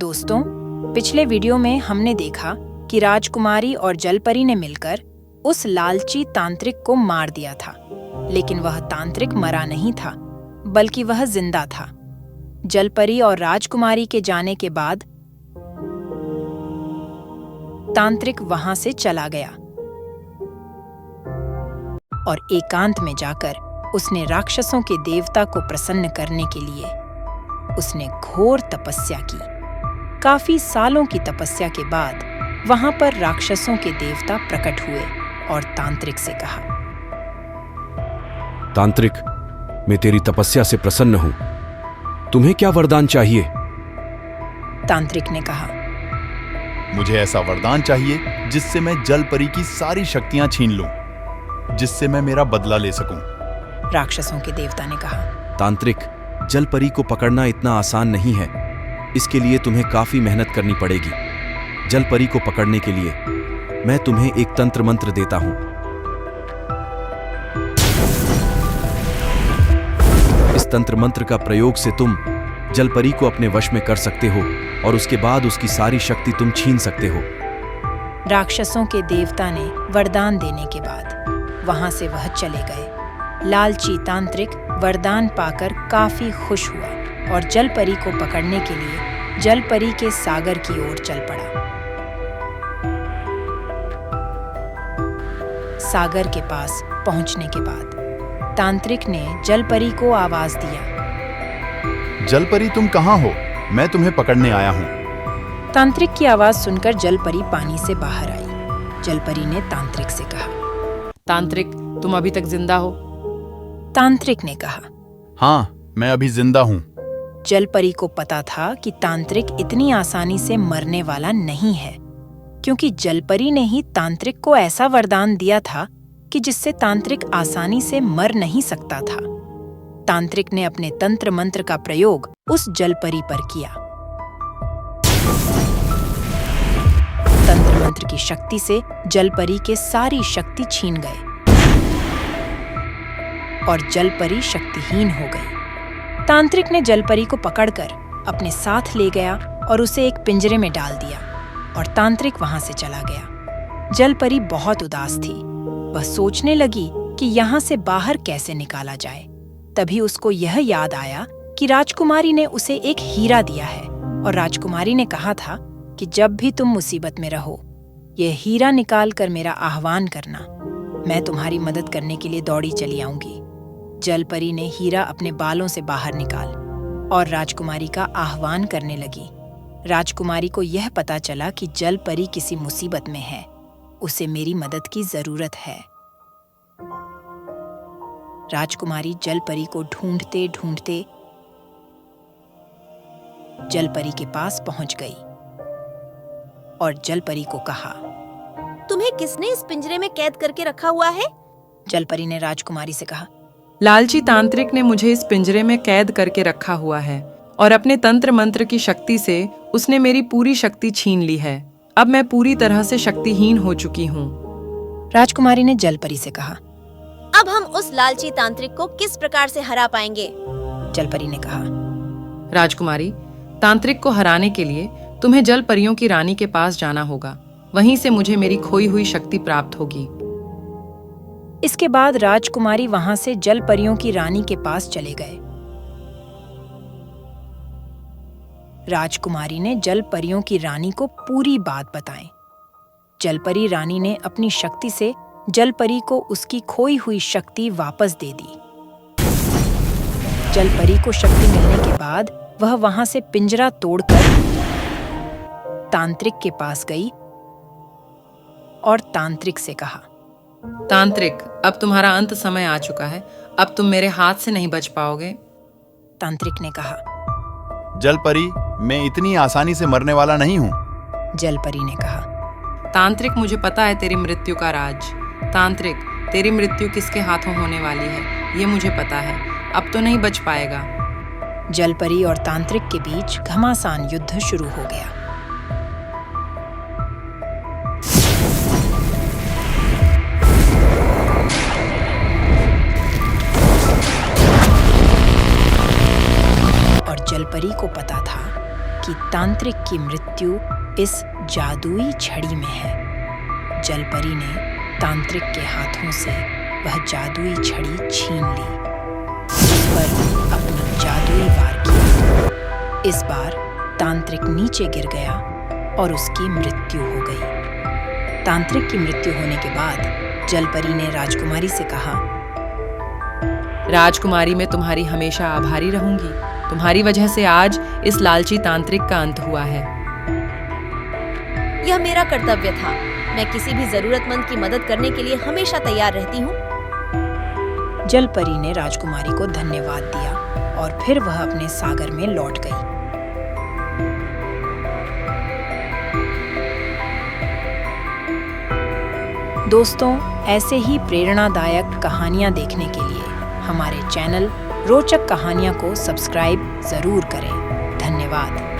दोस्तों, पिछले वीडियो में हमने देखा कि राजकुमारी और जलपरी ने मिलकर उस लालची तांत्रिक को मार दिया था, लेकिन वह तांत्रिक मरा नहीं था, बल्कि वह जिंदा था। जलपरी और राजकुमारी के जाने के बाद तांत्रिक वहां से चला गया और एकांत में जाकर उसने राक्षसों के देवता को प्रसन्न करने के लिए उसने घोर तपस्या की। काफी सालों की तपस्या के बाद वहां पर राक्षसों के देवता प्रकट हुए और तांत्रिक से कहा, तांत्रिक, मैं तेरी तपस्या से प्रसन्न हूं। तुम्हें क्या वरदान चाहिए? तांत्रिक ने कहा, मुझे ऐसा वरदान चाहिए जिससे मैं जलपरी की सारी शक्तियां छीन लूं, जिससे मैं मेरा बदला ले सकूं। राक्षसों के देवता ने कहा, तांत्रिक, जलपरी को पकड़ना इतना आसान नहीं है। इसके लिए तुम्हें काफी मेहनत करनी पड़ेगी। जलपरी को पकड़ने के लिए मैं तुम्हें एक तंत्र मंत्र देता हूं। इस तंत्र मंत्र का प्रयोग से तुम जलपरी को अपने वश में कर सकते हो और उसके बाद उसकी सारी शक्ति तुम छीन सकते हो। राक्षसों के देवता ने वरदान देने के बाद वहां से वह चले गए। लालची तांत्रिक वरदान पाकर काफी खुश हुआ और जलपरी को पकड़ने के लिए जलपरी के सागर की ओर चल पड़ा। सागर के पास पहुंचने के बाद तांत्रिक ने जलपरी को आवाज दिया, जलपरी, तुम कहां हो? मैं तुम्हें पकड़ने आया हूं। तांत्रिक की आवाज सुनकर जलपरी पानी से बाहर आई। जलपरी ने तांत्रिक से कहा, तांत्रिक, तुम अभी तक जिंदा हो? तांत्रिक ने कहा, हाँ, मैं अभी जिंदा हूं। जलपरी को पता था कि तांत्रिक इतनी आसानी से मरने वाला नहीं है, क्योंकि जलपरी ने ही तांत्रिक को ऐसा वरदान दिया था कि जिससे तांत्रिक आसानी से मर नहीं सकता था। तांत्रिक ने अपने तंत्र मंत्र का प्रयोग उस जलपरी पर किया। तंत्र मंत्र की शक्ति से जलपरी के सारी शक्ति छीन गए और जलपरी शक्तिहीन हो गई। तांत्रिक ने जलपरी को पकड़कर अपने साथ ले गया और उसे एक पिंजरे में डाल दिया और तांत्रिक वहां से चला गया। जलपरी बहुत उदास थी। वह सोचने लगी कि यहाँ से बाहर कैसे निकाला जाए। तभी उसको यह याद आया कि राजकुमारी ने उसे एक हीरा दिया है और राजकुमारी ने कहा था कि जब भी तुम मुसीबत में रहो, यह हीरा निकाल कर मेरा आह्वान करना। मैं तुम्हारी मदद करने के लिए दौड़ी चली आऊंगी। जलपरी ने हीरा अपने बालों से बाहर निकाल और राजकुमारी का आह्वान करने लगी। राजकुमारी को यह पता चला कि जलपरी किसी मुसीबत में है, उसे मेरी मदद की जरूरत है। राजकुमारी जलपरी को ढूंढते ढूंढते जलपरी के पास पहुंच गई और जलपरी को कहा, तुम्हें किसने इस पिंजरे में कैद करके रखा हुआ है? जलपरी ने राजकुमारी से कहा, लालची तांत्रिक ने मुझे इस पिंजरे में कैद करके रखा हुआ है और अपने तंत्र मंत्र की शक्ति से उसने मेरी पूरी शक्ति छीन ली है। अब मैं पूरी तरह से शक्तिहीन हो चुकी हूँ। राजकुमारी ने जलपरी से कहा, अब हम उस लालची तांत्रिक को किस प्रकार से हरा पाएंगे? जलपरी ने कहा, राजकुमारी, तांत्रिक को हराने के लिए तुम्हें जल परियों की रानी के पास जाना होगा। वहीं से मुझे मेरी खोई हुई शक्ति प्राप्त होगी। इसके बाद राजकुमारी वहां से जलपरियों की रानी के पास चले गए। राजकुमारी ने जलपरियों की रानी को पूरी बात बताई। जलपरी रानी ने अपनी शक्ति से जलपरी को उसकी खोई हुई शक्ति वापस दे दी। जलपरी को शक्ति मिलने के बाद वह वहां से पिंजरा तोड़कर तांत्रिक के पास गई और तांत्रिक से कहा, तांत्रिक, अब तुम्हारा अंत समय आ चुका है। अब तुम मेरे हाथ से नहीं बच पाओगे। तांत्रिक ने कहा, जलपरी, मैं इतनी आसानी से मरने वाला नहीं हूँ। जलपरी ने कहा, तांत्रिक, मुझे पता है तेरी मृत्यु का राज। तांत्रिक, तेरी मृत्यु किसके हाथों होने वाली है, ये मुझे पता है। अब तो नहीं बच पाएगा। जलपरी और तांत्रिक के बीच घमासान युद्ध शुरू हो गया। जलपरी को पता था कि तांत्रिक की मृत्यु इस जादुई छड़ी में है। जलपरी ने तांत्रिक के हाथों से वह जादुई छड़ी छीन ली, उस पर अपनी जादुई वार की। इस बार तांत्रिक नीचे गिर गया और उसकी मृत्यु हो गई। तांत्रिक की मृत्यु होने के बाद जलपरी ने राजकुमारी से कहा, राजकुमारी, मैं तुम्हारी हमेशा आभारी रहूंगी। तुम्हारी वजह से आज इस लालची तांत्रिक का अंत हुआ है। यह मेरा कर्तव्य था। मैं किसी भी जरूरतमंद की मदद करने के लिए हमेशा तैयार रहती हूँ। जलपरी ने राजकुमारी को धन्यवाद दिया और फिर वह अपने सागर में लौट गई। दोस्तों, ऐसे ही प्रेरणादायक कहानियाँ देखने के लिए हमारे चैनल रोचक कहानियाँ को सब्सक्राइब जरूर करें। धन्यवाद।